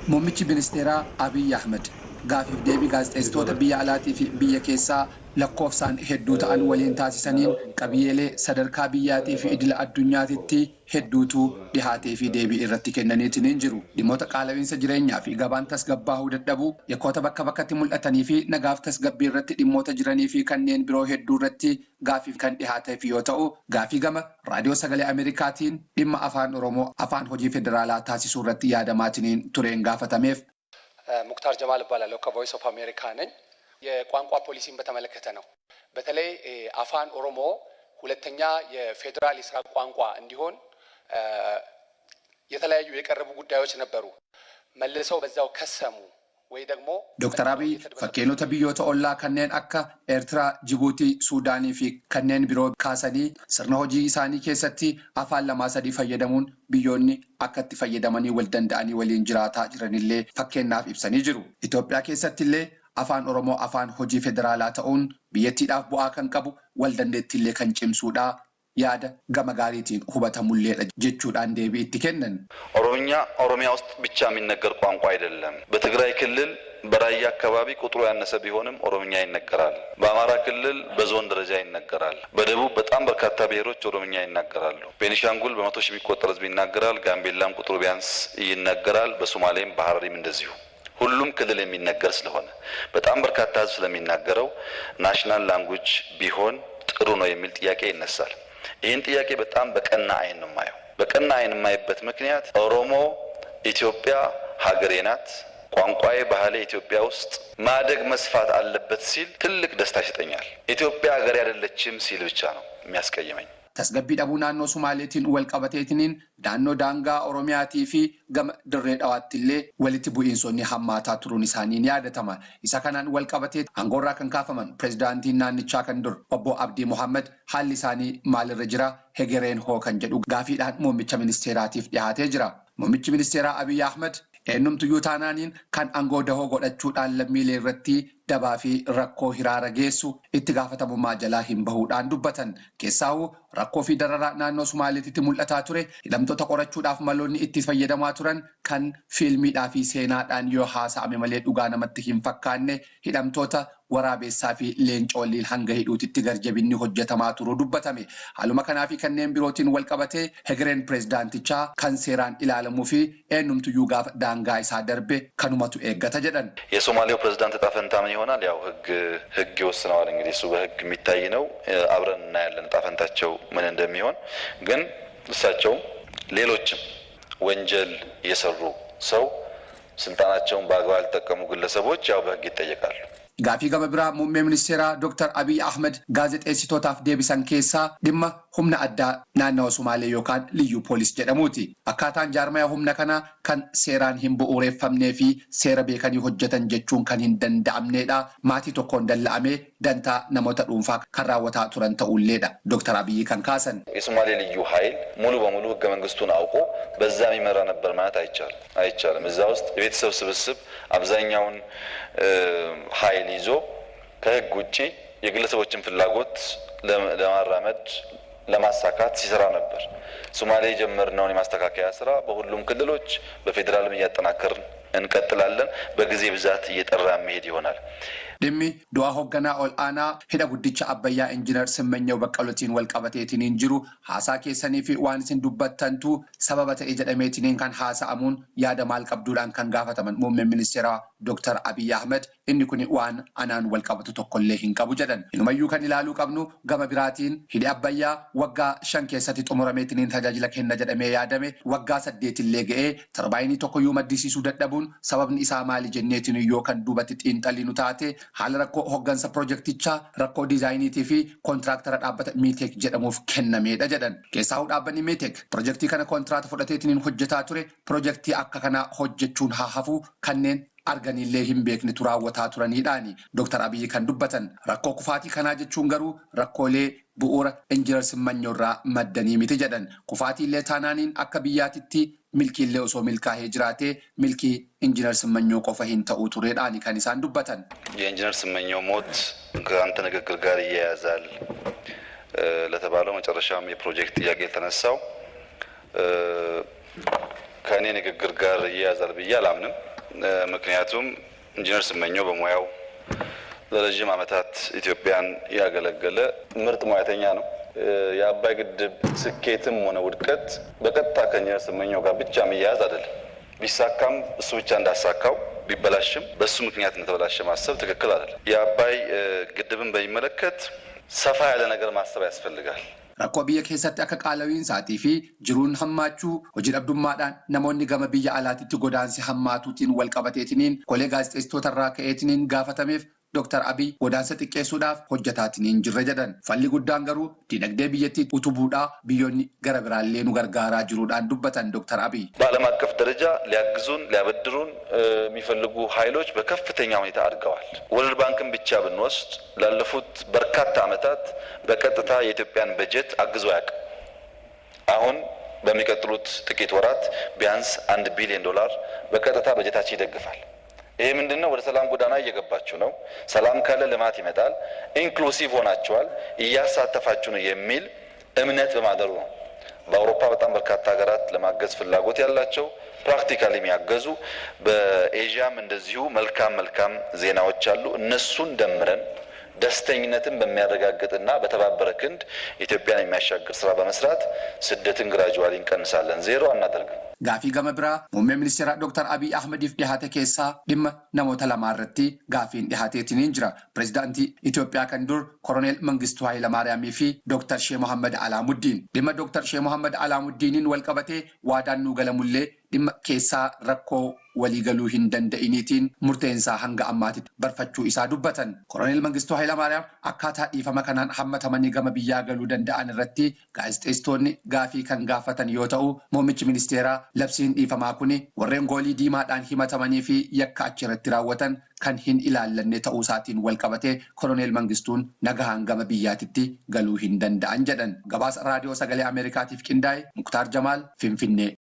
Muummichi ministeeraa Abiy Ahmed gaafiif deebii gaazexeessitoota biyya alaatii fi biyya keessaa lakkoofsaan hedduu ta'an waliin taasisaniin qabiyyeelee sadarkaa biyyaatii fi idila addunyaatitti hedduutu dhihaatee fi deebii irratti kennaniitiin jiru. Dhimmoota qaala'iinsa jireenyaa fi gabaan tasgabbaa'uu dadhabuu, yakkoota bakka bakkatti mul'atanii fi nagaaf tasgabbii irratti dhimmoota jiranii fi kanneen biroo hedduu irratti gaafiif kan dhihaateef yoo ta'u, gaafii gama raadiyoo sagalee Ameerikaatiin dhimma afaan Oromoo afaan hojii federaalaa taasisuu irratti yaadamaatiin tureen gaafatameef. ሙክታር ጀማል እባላለሁ ከቮይስ ኦፍ አሜሪካ ነኝ። የቋንቋ ፖሊሲን በተመለከተ ነው። በተለይ አፋን ኦሮሞ ሁለተኛ የፌደራል የስራ ቋንቋ እንዲሆን የተለያዩ የቀረቡ ጉዳዮች ነበሩ። መልሰው በዛው ከሰሙ ወይ ደግሞ ዶክተር አብይ ፈኬኖተ ቢዮተ ኦላ ከነን አካ ኤርትራ ጅቡቲ ሱዳኒ ፊ ከነን ቢሮ ካሰኒ ስርነ ሆጂ ኢሳኒ ኬሰቲ አፋን ለማሰዲ ፈየደሙን ቢዮኒ አከቲ ፈየደመኒ ወልደንዳኒ ወሊን ጅራታ ጅረንሌ ፈኬናፍ ኢብሰኒ ጅሩ ኢትዮጵያ ኬሰቲሌ አፋን ኦሮሞ አፋን ሆጂ ፌደራላ ተኡን ቢየቲዳፍ ቡአ ከንቀቡ ወልደንዴቲሌ ከንጭምሱዳ ያደ ገመጋሪቲን ሁበተሙሌ ጀቹዳን ዴቢ ኢትከነን ኦሮሚያ ውስጥ ብቻ የሚነገር ቋንቋ አይደለም። በትግራይ ክልል በራያ አካባቢ ቁጥሩ ያነሰ ቢሆንም ኦሮምኛ ይነገራል። በአማራ ክልል በዞን ደረጃ ይነገራል። በደቡብ በጣም በርካታ ብሔሮች ኦሮምኛ ይናገራሉ። ቤኒሻንጉል በመቶ ሺህ የሚቆጠር ህዝብ ይናገራል። ጋምቤላም ቁጥሩ ቢያንስ ይናገራል። በሶማሌም በሐረሪም እንደዚሁ ሁሉም ክልል የሚነገር ስለሆነ በጣም በርካታ ህዝብ ስለሚናገረው ናሽናል ላንጉዌጅ ቢሆን ጥሩ ነው የሚል ጥያቄ ይነሳል። ይህን ጥያቄ በጣም በቀና አይን ነው ማየው። በቀና አይን ማየበት ምክንያት ኦሮሞ ኢትዮጵያ ሀገሬ ናት፣ ቋንቋዬ ባህሌ ኢትዮጵያ ውስጥ ማደግ መስፋት አለበት ሲል ትልቅ ደስታ ይሰጠኛል። ኢትዮጵያ ሀገሬ አይደለችም ሲል ብቻ ነው የሚያስቀየመኝ። tasgabbii dhabuu naannoo Sumaaleetiin wal qabateetiniin naannoo daangaa Oromiyaatii fi gama dirree dhawaattillee walitti bu'iinsonni hammaataa turuun isaanii ni yaadatama. Isa kanaan wal qabatee aangoorraa kan kaafaman pirezidaantiin naannichaa kan dur obbo Abdii Mohammed haalli isaanii maalirra jira hegereen hoo kan jedhu gaafiidhaan muummicha ministeeraatiif dhiyaatee jira. Muummichi ministeeraa Abiy Ahmed eenyumtuyyuu taanaaniin kan aangoo dahoo godhachuudhaan lammiilee irratti dabaa fi rakkoo hiraara geessu itti gaafatamummaa jalaa hin bahuudhaan dubbatan. Keessaawuu rakkoo fi dararaa naannoo Sumaaleetitti mul'ataa ture hidhamtoota qorachuudhaaf maloonni itti fayyadamaa turan kan fiilmiidhaa fi seenaadhaan yoo haasa'ame malee dhugaa namatti hin fakkaanne hidhamtoota waraabessaa fi leencoolliin hanga hidhuutitti garjabinni hojjetamaa turuu dubbatame. Haaluma kanaa fi kanneen birootiin wal qabatee hegereen pirezidaantichaa kan seeraan ilaalamuu fi eenyumtuyyuu gaafa daangaa isaa darbe kanumatu eeggata jedhan. የሶማሌው ፕሬዝዳንት ዕጣ ፈንታ ምን ይሆናል? ያው ህግ ይወስነዋል። እንግዲህ እሱ በህግ የሚታይ ነው። አብረን እናያለን ዕጣ ፈንታቸው ምን እንደሚሆን። ግን እሳቸው ሌሎችም ወንጀል የሰሩ ሰው ስልጣናቸውን በአግባብ ያልተጠቀሙ ግለሰቦች ያው በህግ ይጠየቃሉ። Gaafii gama biraa muummee ministeeraa Dr. Abiy Ahmed gaazexeessitootaaf deebisan keessaa dhimma humna addaa naannoo Sumaalee yookaan liyyuu poolis jedhamuuti. Akkaataan jaarmaya humna kanaa kan seeraan hin bu'uureffamnee fi seera beekanii hojjetan jechuun kan hin danda'amneedha. Maatii tokkoon dalla'amee dantaa namoota dhuunfaa kan raawwataa turan ta'ulleedha. Dr. Abiy kan kaasan. የሶማሌ ልዩ ኃይል ሙሉ በሙሉ ህገ መንግስቱን አውቆ በዛ የሚመራ ነበር ማለት አይቻልም። እዛ ውስጥ የቤተሰብ ስብስብ አብዛኛውን ኃይል ይዞ ከህግ ውጪ የግለሰቦችን ፍላጎት ለማራመድ ለማሳካት ሲሰራ ነበር። ሶማሌ ጀመርነውን የማስተካከያ ስራ በሁሉም ክልሎች በፌደራልም እያጠናከርን እንቀጥላለን። በጊዜ ብዛት እየጠራ መሄድ ይሆናል። Dhimmi du'a hoogganaa ol aanaa hidha guddicha Abbayyaa Injiinar Simmanyaw Baqqalootiin wal qabateetiin jiru haasaa keessanii fi waan isin dubbattantu sababa ta'e jedhameetiin kan haasa'amuun yaada maal qabduudhaan kan gaafataman muummeen ministeeraa Dr. Abiy Ahmed inni kun waan anaan wal qabatu tokkollee hin qabu jedhan. Inumayyuu kan ilaaluu qabnu gama biraatiin hidhi Abbayyaa waggaa 5 keessatti xumurameetiin tajaajila kenna jedhamee yaadame waggaa 8 illee ga'ee tarbaayinii tokkoyyuu maddisiisuu dadhabuun sababni isaa maali jenneetiin yoo kan duubatti xiinxalli nu taate haala rakkoo hoggansa piroojeektichaa rakkoo diizaayiniitii fi koontiraaktara dhaabbata Miitek jedhamuuf kennameedha jedhan. Keessaa'uu dhaabbanni Miitek piroojeektii kana kontiraata fudhateetiin hojjetaa ture piroojeektii akka kanaa hojjechuun haa hafu kanneen arganillee hin beekne raawwataa turaniidhaani. Dr. Abiy kan dubbatan rakkoo kufaatii kanaa jechuun garuu rakkoolee bu'uura Injiinar Simmanyaw irraa maddanii miti jedhan. Kufaatiillee taanaaniin akka biyyaatitti milkiillee osoo milkaa'ee jiraatee milkii Injiinar Simmanyaw qofa hin ta'uu tureedhaani kan isaan dubbatan. የኢንጂነር ስመኘው ሞት ከአንተ ንግግር ጋር ይያያዛል ለተባለው መጨረሻም የፕሮጀክት ጥያቄ የተነሳው ከኔ ንግግር ጋር ይያያዛል ብዬ አላምንም። ምክንያቱም ኢንጂነር ስመኘው በሙያው ለረጅም ዓመታት ኢትዮጵያን ያገለገለ ምርጥ ሙያተኛ ነው። የአባይ ግድብ ስኬትም ሆነ ውድቀት በቀጥታ ከኢንጂነር ስመኘው ጋር ብቻ መያያዝ አይደለም። ቢሳካም እሱ ብቻ እንዳሳካው ቢበላሽም በሱ ምክንያት እንደተበላሸ ማሰብ ትክክል አይደለም። የአባይ ግድብን በሚመለከት ሰፋ ያለ ነገር ማሰብ ያስፈልጋል። Rakkoo biyya keessatti akka qaala'iinsaatii fi jiruun hammaachuu hojii dhabdummaadhaan namoonni gama biyya alaatiitti godaansi hammaatuutiin wal qabateetiniin kolee gaazexeessitoota irraa ka'eetiniin gaafatameef Dr. Abiy godaansa xiqqeessuudhaaf hojjetaatiin jirre jedhan. Falli guddaan garuu dinagdee biyyattii utubuudhaa biyyoonni gara biraallee nu gargaaraa jiruudhaan dubbatan Dr. Abiy. በዓለም አቀፍ ደረጃ ሊያግዙን ሊያበድሩን የሚፈልጉ ኃይሎች በከፍተኛ ሁኔታ አድገዋል። ወርልድ ባንክን ብቻ ብንወስድ ላለፉት በርካታ ዓመታት በቀጥታ የኢትዮጵያን በጀት አግዞ ያውቃል። አሁን በሚቀጥሉት ጥቂት ወራት ቢያንስ $1 ቢሊዮን በቀጥታ በጀታችን ይደግፋል። ይሄ ምንድነው? ወደ ሰላም ጎዳና እየገባችሁ ነው። ሰላም ካለ ልማት ይመጣል። ኢንክሉሲቭ ሆናችኋል፣ እያሳተፋችሁ ነው የሚል እምነት በማደሩ ነው። በአውሮፓ በጣም በርካታ ሀገራት ለማገዝ ፍላጎት ያላቸው ፕራክቲካሊ የሚያገዙ በኤዥያም እንደዚሁ መልካም ዜናዎች አሉ። እነሱን ደምረን ደስተኝነትን በሚያረጋግጥና በተባበረ ክንድ ኢትዮጵያን የሚያሻግር ስራ በመስራት ስደትን ግራጁዋሊ እንቀንሳለን። ዜሮ አናደርግም። Gaafii gama biraa muummee ministeera Dr. Abiy Ahmediif dhihaate keessaa dhimma namoota lamaa irratti gaafiin dhihaateetiin jira. Pireezidaantii Itoophiyaa kan dur Koroneel Mangistuu Hayilamaariyaamii fi Dr. Sheikh Mohammed Alaamuddin. Dhimma Dr. Sheikh Mohammed Alaamuddiniin wal qabatee waadaan nu galamullee dhimma keessaa rakkoo waliigaluu hin danda'iniitiin murteensaa hanga ammaatitti barfachuu isaa dubbatan. Koroneel Mangistuu Hayilamaariyaam akkaataa dhiifama kanaan hammatamanii gama biyyaa galuu danda'an irratti gaazexeessitoonni gaafii kan gaafatan yoo ta'u, muummichi ministeeraa labsiin dhiifamaa kuni warreen goolii diimaadhaan himatamanii fi yakka achirratti raawwatan kan hin ilaallanne ta'uu isaatiin wal qabatee Koroneel Mangistuun nagahaan gama biyyaatitti galuu hin danda'an jedhan. Gabaasa raadiyoo sagalee Ameerikaatiif qindaa'e Muktaar Jamaal Finfinnee.